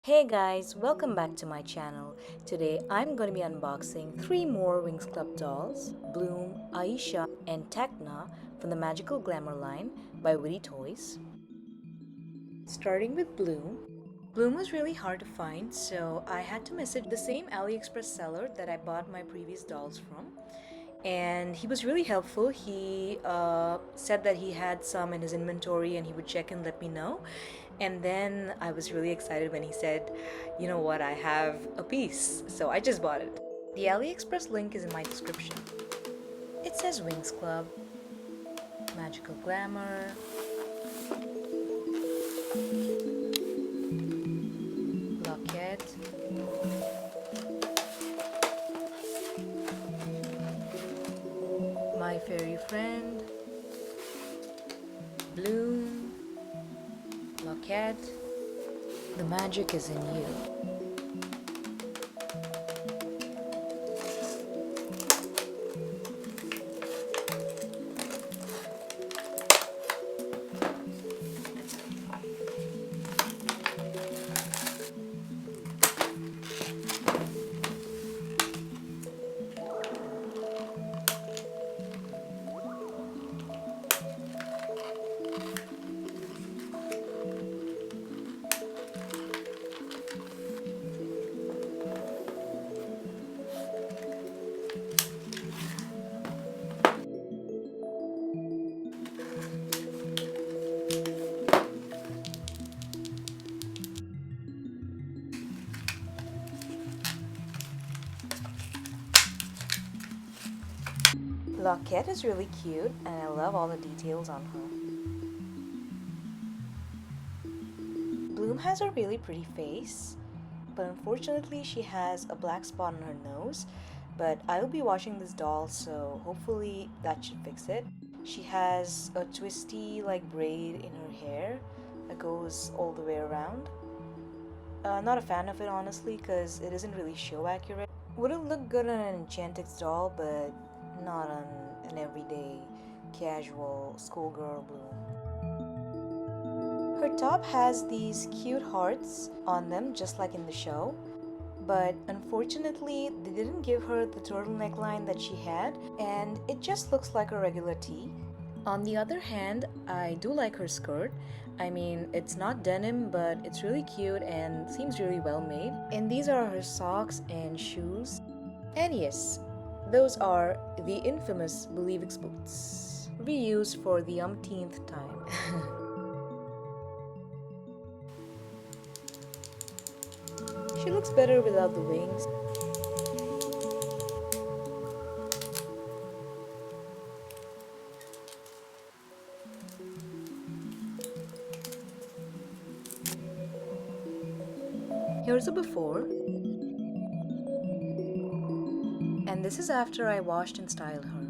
Hey guys, welcome back to my channel. Today I'm going to be unboxing 3 more Winx Club dolls, Bloom, Aisha and Tecna from the Magical Glamour line by Witty Toys. Starting with Bloom. Bloom was really hard to find, so I had to message the same AliExpress seller that I bought my previous dolls from. And he was really helpful. He said that he had some in his inventory and he would check and let me know. And then I was really excited when he said, you know what, I have a piece. So I just bought it. The AliExpress link is in my description. It says Winx Club, Magical Glamour, Locket, My Fairy Friend, Bloom, Locket. The magic is in you. Locket is really cute and I love all the details on her. Bloom has a really pretty face, but unfortunately she has a black spot on her nose, but I will be washing this doll, so hopefully that should fix it. She has a twisty like braid in her hair that goes all the way around. Not a fan of it honestly because it isn't really show accurate. Wouldn't look good on an Enchantix doll, but not on an everyday casual schoolgirl Bloom. Her top has these cute hearts on them just like in the show, but unfortunately they didn't give her the turtleneck line that she had and it just looks like a regular tee. On the other hand, I do like her skirt. I mean, it's not denim, but it's really cute and seems really well made. And these are her socks and shoes. And yes, those are the infamous Believix boots, reused for the umpteenth time. She looks better without the wings. Here's a before, and this is after I washed and styled her.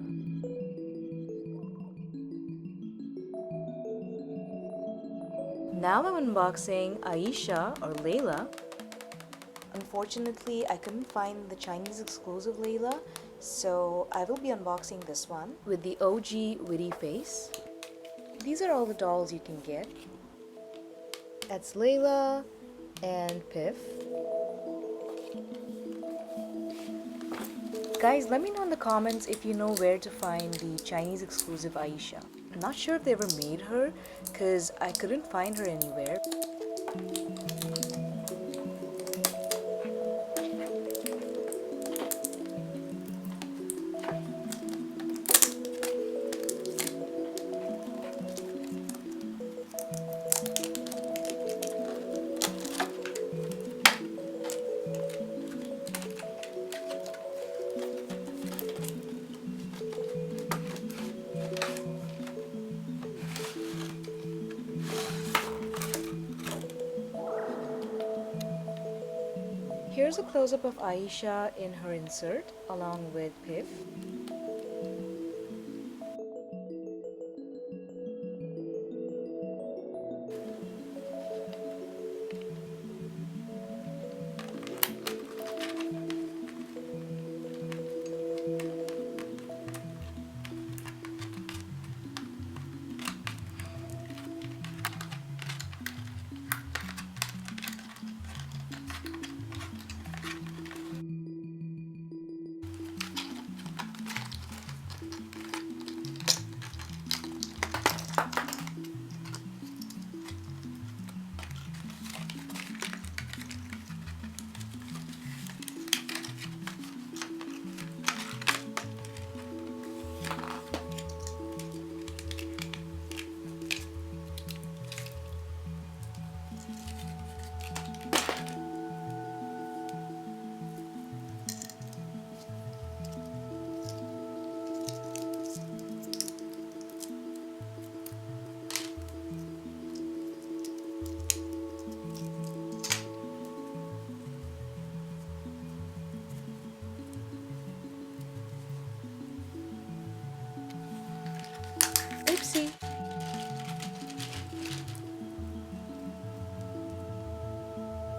Now I'm unboxing Aisha or Layla. Unfortunately, I couldn't find the Chinese exclusive Layla, so I will be unboxing this one with the OG Witty face. These are all the dolls you can get. That's Layla and Piff. Guys, let me know in the comments if you know where to find the Chinese exclusive Aisha. I'm not sure if they ever made her because I couldn't find her anywhere. Here's a close-up of Aisha in her insert along with Piff.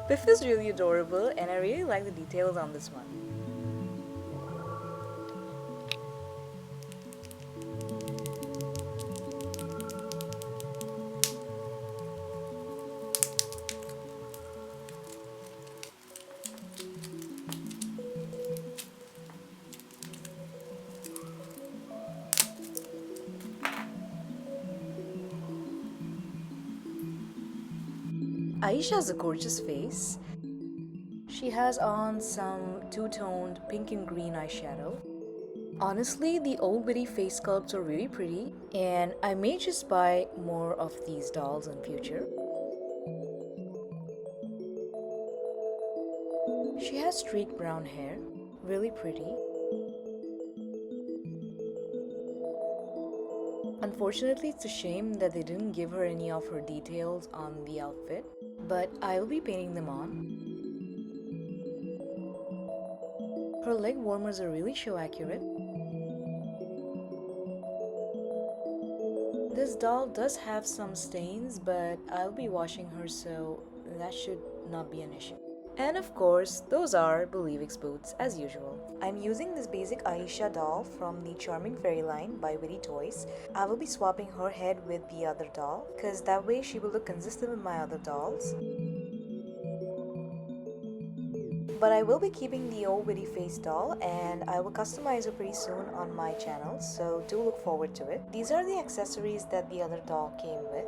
Biff is really adorable and I really like the details on this one. Aisha has a gorgeous face. She has on some two-toned pink and green eyeshadow. Honestly, the old witty face sculpts are really pretty, and I may just buy more of these dolls in future. She has streaked brown hair, really pretty. Unfortunately, it's a shame that they didn't give her any of her details on the outfit, but I will be painting them on. Her leg warmers are really show accurate. This doll does have some stains, but I'll be washing her, so that should not be an issue. And of course, those are Believix boots as usual. I'm using this basic Aisha doll from the Charming Fairy line by Witty Toys. I will be swapping her head with the other doll, cause that way she will look consistent with my other dolls. But I will be keeping the old witty face doll and I will customize her pretty soon on my channel, so do look forward to it. These are the accessories that the other doll came with.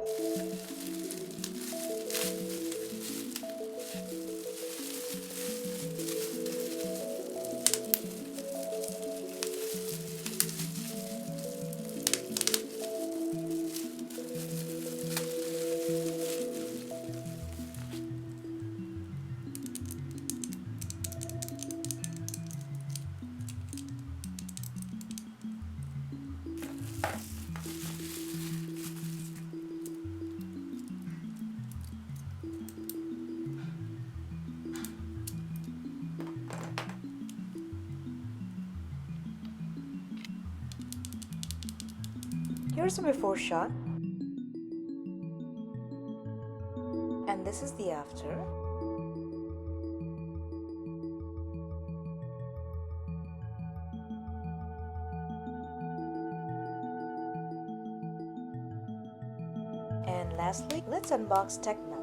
Here's the before shot, and this is the after. And lastly, let's unbox Tecna.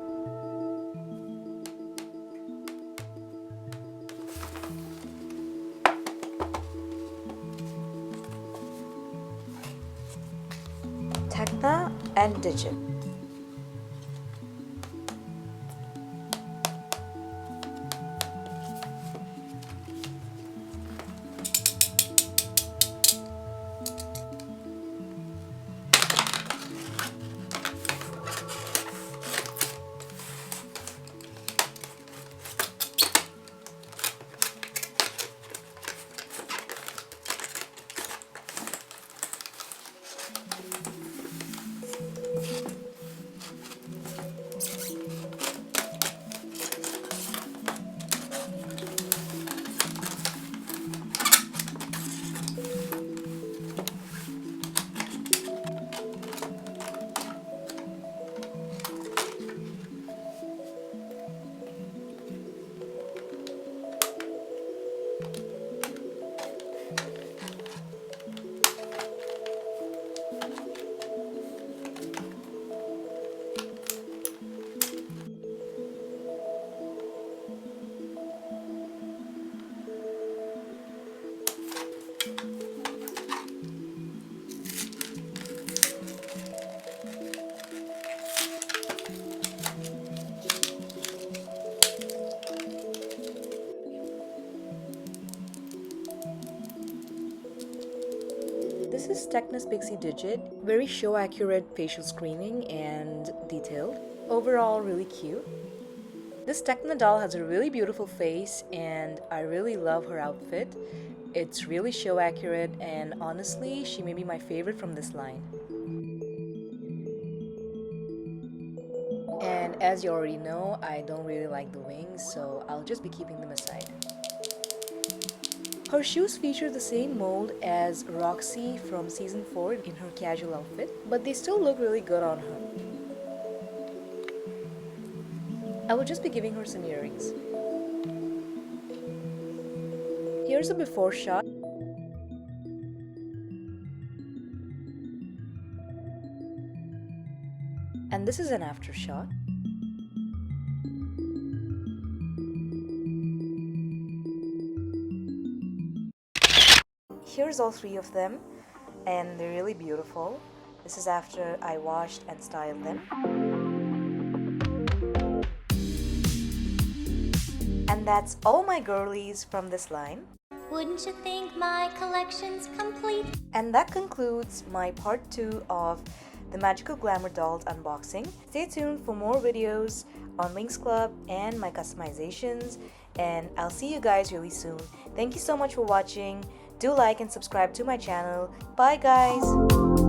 Tecna and Digit. This is Tecna's Pixie Digit, very show accurate facial screening and detailed. Overall, really cute. This Tecna doll has a really beautiful face and I really love her outfit. It's really show accurate and honestly, she may be my favorite from this line. And as you already know, I don't really like the wings, so I'll just be keeping them aside. Her shoes feature the same mold as Roxy from season 4 in her casual outfit, but they still look really good on her. I will just be giving her some earrings. Here's a before shot. And this is an after shot. Here's all three of them, and they're really beautiful. This is after I washed and styled them. And that's all my girlies from this line. Wouldn't you think my collection's complete? And that concludes my part 2 of the Magical Glamour dolls unboxing. Stay tuned for more videos on Winx Club and my customizations, and I'll see you guys really soon. Thank you so much for watching. Do like and subscribe to my channel. Bye guys!